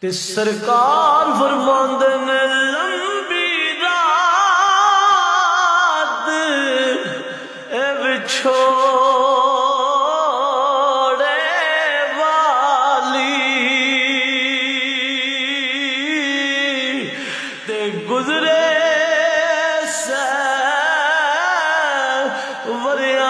ते सरकार फरमांदे ने लंबी रात ए विछोड़े वाली ते गुजरे से वरिया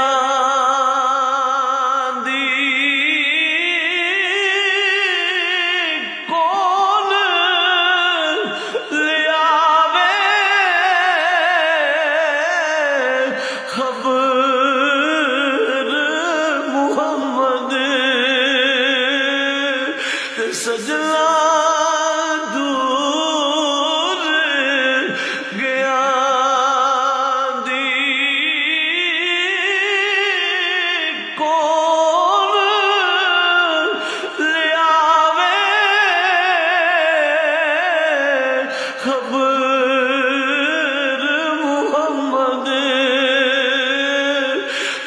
सजना दूर गया दी कौन ले आवे खबर मुहम्मद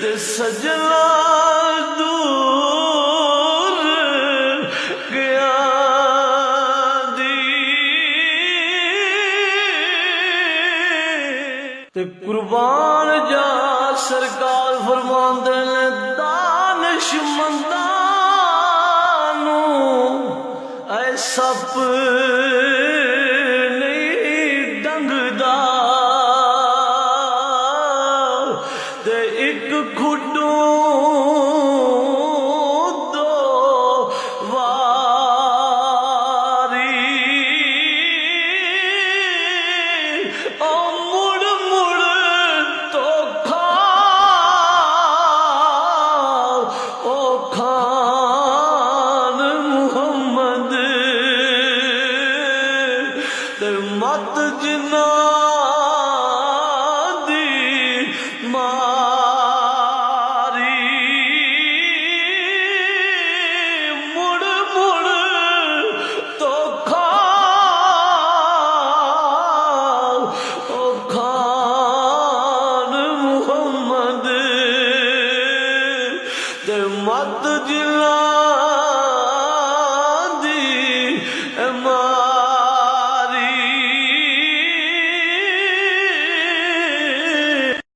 ते सजना कुर्बान जा सरकार फरमांदे ने दानिशमंदां ऐ सप नहीं डंगदा ते एक खुडू मत जिना